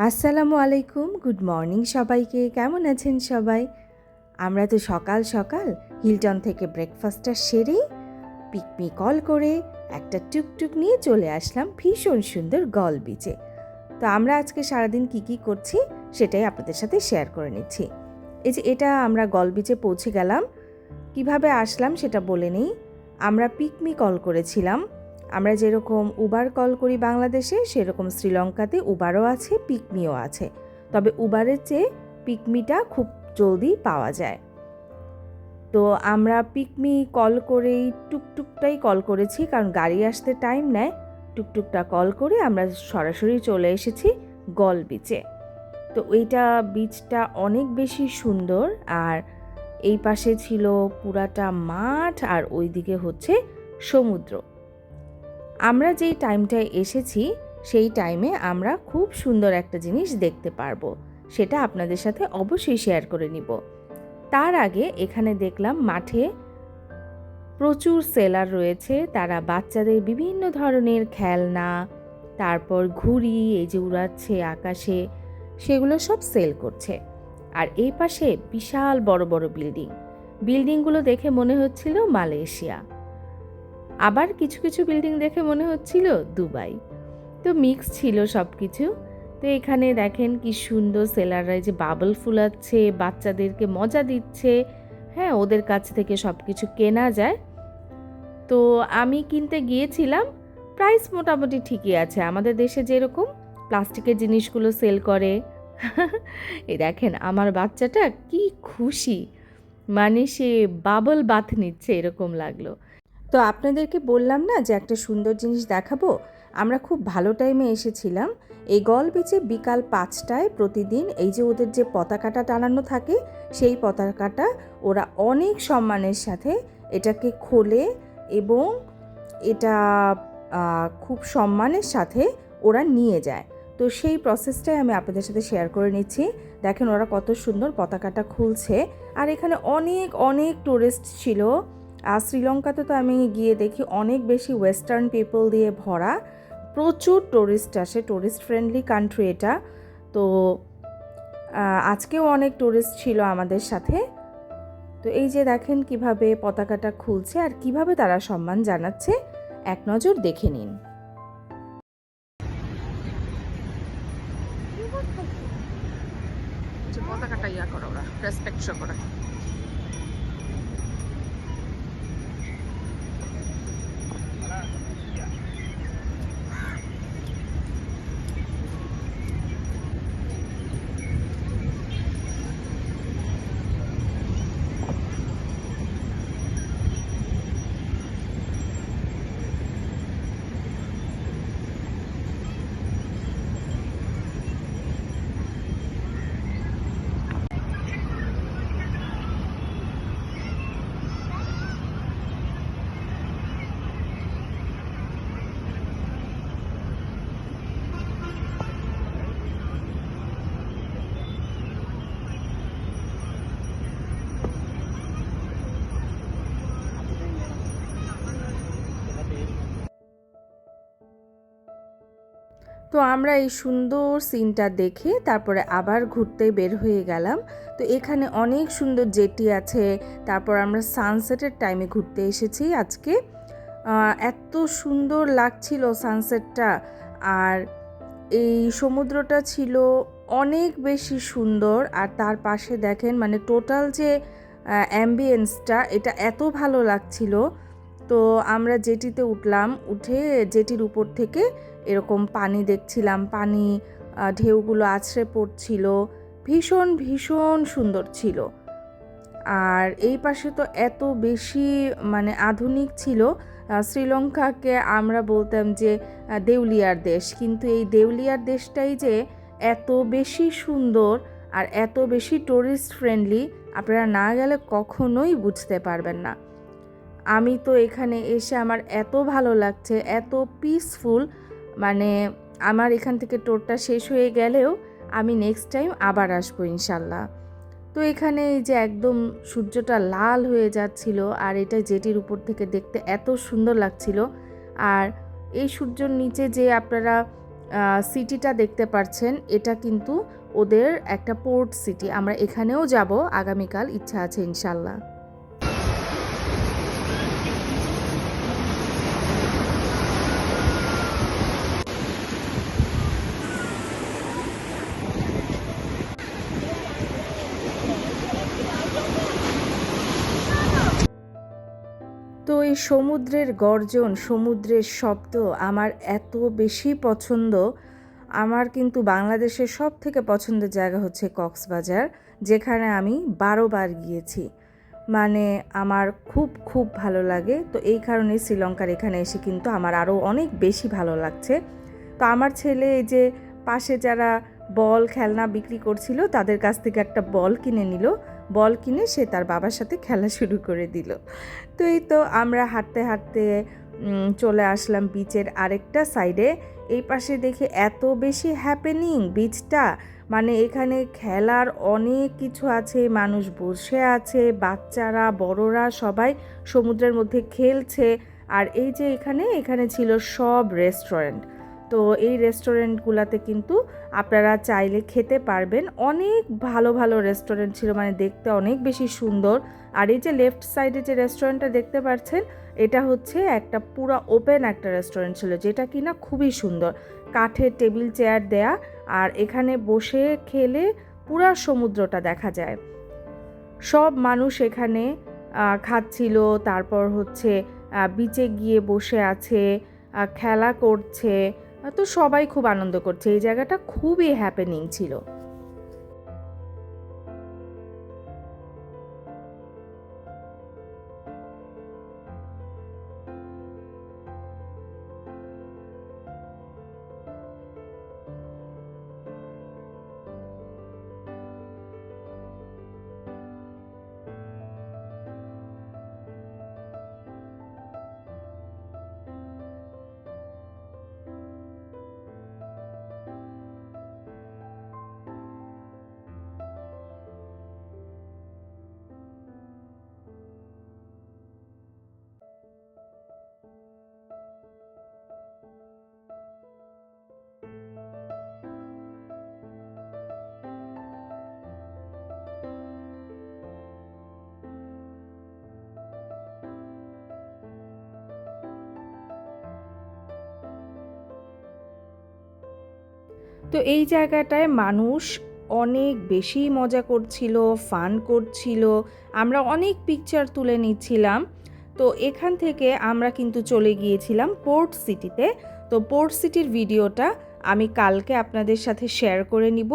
আসসালামু আলাইকুম, good morning সবাইকে। কেমন আছেন সবাই? আমরা তো সকাল সকাল হিলটন থেকে ব্রেকফাস্টটা সেরে পিকনিক কল করে একটা টুকটুক নিয়ে চলে আসলাম ভীষণ সুন্দর গল বিচে। তো আমরা আজকে সারাদিন কি করছি সেটাই আপনাদের সাথে শেয়ার করে নিচ্ছি। এই যে এটা আমরা গল বিচে পৌঁছে গেলাম। কিভাবে আসলাম সেটা বলে নেই। আমরা পিকনিক কল করেছিলাম। আমরা যেরকম উবার কল করি বাংলাদেশে, সেরকম শ্রীলঙ্কাতে উবারও আছে, পিকমিও আছে। তবে উবারের চেয়ে পিকমিটা খুব জলদি পাওয়া যায়। তো আমরা পিকমি কল করেই টুকটুকটাই কল করেছি, কারণ গাড়ি আসতে টাইম নেয়। টুকটুকটা কল করে আমরা সরাসরি চলে এসেছি গল বিচে। তো ওইটা বিচটা অনেক বেশি সুন্দর, আর এই পাশে ছিল পুরাটা মাঠ, আর ওইদিকে হচ্ছে সমুদ্র। আমরা যেই টাইমটায় এসেছি সেই টাইমে আমরা খুব সুন্দর একটা জিনিস দেখতে পারবো, সেটা আপনাদের সাথে অবশ্যই শেয়ার করে নিব। তার আগে এখানে দেখলাম মাঠে প্রচুর সেলার রয়েছে। তারা বাচ্চাদের বিভিন্ন ধরনের খেলনা, তারপর ঘুড়ি এই যে উড়াচ্ছে আকাশে, সেগুলো সব সেল করছে। আর এই পাশে বিশাল বড় বড় বিল্ডিংগুলো দেখে মনে হচ্ছিল মালয়েশিয়া, আবার কিছু কিছু বিল্ডিং দেখে মনে হচ্ছিল দুবাই। তো মিক্স ছিল সব কিছু। তো এখানে দেখেন কি সুন্দর সেলাররা যে বাবল ফুলাচ্ছে, বাচ্চাদেরকে মজা দিচ্ছে। হ্যাঁ, ওদের কাছ থেকে সব কিছু কেনা যায়। তো আমি কিনতে গিয়েছিলাম, প্রাইস মোটামুটি ঠিকই আছে, আমাদের দেশে যেরকম প্লাস্টিকের জিনিসগুলো সেল করে। এই দেখেন আমার বাচ্চাটা কি খুশি, মানে সে বাবল বাথ নিচ্ছে এরকম লাগলো। তো আপনাদেরকে বললাম না যে একটা সুন্দর জিনিস দেখাবো। আমরা খুব ভালো টাইমে এসেছিলাম। এই গল বিচে বিকাল 5টায় প্রতিদিন এই যে ওদের যে পতাকাটা টানানো থাকে, সেই পতাকাটা ওরা অনেক সম্মানের সাথে এটাকে খোলে, এবং এটা খুব সম্মানের সাথে ওরা নিয়ে যায়। তো সেই প্রসেসটাই আমি আপনাদের সাথে শেয়ার করে নিচ্ছি। দেখেন ওরা কত সুন্দর পতাকাটা খুলছে। আর এখানে অনেক অনেক টুরিস্ট ছিল। আর শ্রীলঙ্কাতে তো আমি গিয়ে দেখি অনেক বেশি ওয়েস্টার্ন পিপল দিয়ে ভরা, প্রচুর টুরিস্ট আসে, টুরিস্ট ফ্রেন্ডলি কান্ট্রি এটা। তো আজকেও অনেক টুরিস্ট ছিল আমাদের সাথে। তো এই যে দেখেন কিভাবে পতাকাটা খুলছে আর কিভাবে তারা সম্মান জানাচ্ছে, এক নজর দেখে নিন। পতাকাটা ইয়া করো, ওরা রেসপেক্ট শো করে। তো আমরা এই সুন্দর সিনটা দেখে তারপরে আবার ঘুরতে বের হয়ে গেলাম। তো এখানে অনেক সুন্দর জেটি আছে। তারপর আমরা সানসেটের টাইমে ঘুরতে এসেছি আজকে। এত সুন্দর লাগছিল সানসেটটা, আর এই সমুদ্রটা ছিল অনেক বেশি সুন্দর। আর তার পাশে দেখেন মানে টোটাল যে অ্যাম্বিয়েন্সটা, এটা এত ভালো লাগছিল। তো আমরা জেটিতে উঠলাম, উঠে জেটির উপর থেকে এরকম পানি দেখছিলাম, পানি ঢেউগুলো আছড়ে পড়ছিল, ভীষণ ভীষণ সুন্দর ছিল। আর এই পাশে তো এত বেশি মানে আধুনিক ছিল। শ্রীলঙ্কাকে আমরা বলতাম যে দেউলিয়ার দেশ, কিন্তু এই দেউলিয়ার দেশটাই যে এত বেশি সুন্দর আর এত বেশি টুরিস্ট ফ্রেন্ডলি, আপনারা না গেলে কখনোই বুঝতে পারবেন না। আমি তো এখানে এসে আমার এত ভালো লাগছে, এত পিসফুল, মানে আমার এখান থেকে ট্যুরটা শেষ হয়ে গেলেও আমি নেক্সট টাইম আবার আসবো ইনশাল্লাহ। তো এখানে এই যে একদম সূর্যটা লাল হয়ে যাচ্ছিল, আর এটা জেটির উপর থেকে দেখতে এত সুন্দর লাগছিল। আর এই সূর্যর নিচে যে আপনারা সিটিটা দেখতে পাচ্ছেন, এটা কিন্তু ওদের একটা পোর্ট সিটি। আমরা এখানেও যাব আগামীকাল, ইচ্ছা আছে ইনশাল্লাহ। তো এই সমুদ্রের গর্জন, সমুদ্রের শব্দ আমার এত বেশি পছন্দ। আমার কিন্তু বাংলাদেশের সবথেকে পছন্দের জায়গা হচ্ছে কক্সবাজার, যেখানে আমি 12 বার গিয়েছি। মানে আমার খুব খুব ভালো লাগে। তো এই কারণে শ্রীলঙ্কার এখানে এসে কিন্তু আমার আরও অনেক বেশি ভালো লাগছে। তো আমার ছেলে এই যে পাশে যারা বল খেলনা বিক্রি করছিল তাদের কাছ থেকে একটা বল কিনে নিল। বল কিনে সে তার বাবার সাথে খেলা শুরু করে দিল। তো এই তো আমরা হাঁটতে হাঁটতে চলে আসলাম বিচের আরেকটা সাইডে। এই পাশে দেখে এত বেশি হ্যাপেনিং বিচটা, মানে এখানে খেলার অনেক কিছু আছে, মানুষ বসে আছে, বাচ্চারা বড়রা সবাই সমুদ্রের মধ্যে খেলছে। আর এই যে এখানে ছিল সব রেস্টুরেন্ট। তো এই রেস্টুরেন্টগুলোতে কিন্তু আপনারা চাইলে খেতে পারবেন। অনেক ভালো ভালো রেস্টুরেন্ট ছিল, মানে দেখতে অনেক বেশি সুন্দর। আর এই যে লেফট সাইডে যে রেস্টুরেন্টটা দেখতে পাচ্ছেন, এটা হচ্ছে একটা পুরো ওপেন একটা রেস্টুরেন্ট ছিল, যেটা কিনা খুবই সুন্দর, কাঠের টেবিল চেয়ার দেয়া। আর এখানে বসে খেলে পুরা সমুদ্রটা দেখা যায়। সব মানুষ এখানে খাচ্ছিল, তারপর হচ্ছে বিচে গিয়ে বসে আছে, খেলা করছে। তো সবাই খুব আনন্দ করছে। এই জায়গাটা খুবই হ্যাপেনিং ছিল। তো এই জায়গাটায় মানুষ অনেক বেশি মজা করছিল, ফান করছিল, আমরা অনেক পিকচার তুলে নিচ্ছিলাম। তো এখান থেকে আমরা কিন্তু চলে গিয়েছিলাম পোর্ট সিটিতে। তো পোর্ট সিটির ভিডিওটা আমি কালকে আপনাদের সাথে শেয়ার করে নিব।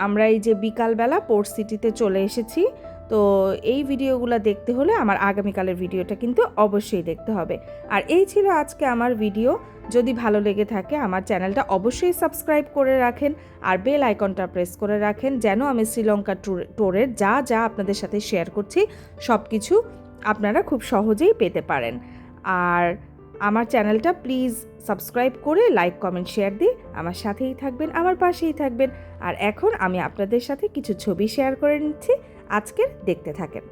আমরা এই যে বিকালবেলা পোর্ট সিটিতে চলে এসেছি। তো এই ভিডিওগুলো দেখতে হলে আমার আগামীকালের ভিডিওটা কিন্তু অবশ্যই দেখতে হবে। আর এই ছিল আজকে আমার ভিডিও। যদি ভালো লেগে থাকে আমার চ্যানেলটা অবশ্যই সাবস্ক্রাইব করে রাখেন, আর বেল আইকনটা প্রেস করে রাখেন, যেন আমি শ্রীলঙ্কা ট্যুরের যা যা আপনাদের সাথে শেয়ার করছি সব কিছু আপনারা খুব সহজেই পেতে পারেন। আর আমার চ্যানেলটা প্লিজ সাবস্ক্রাইব করে লাইক কমেন্ট শেয়ার দিয়ে আমার সাথেই থাকবেন, আমার পাশেই থাকবেন। আর এখন আমি আপনাদের সাথে কিছু ছবি শেয়ার করে নিচ্ছি, আজকের দেখতে থাকেন।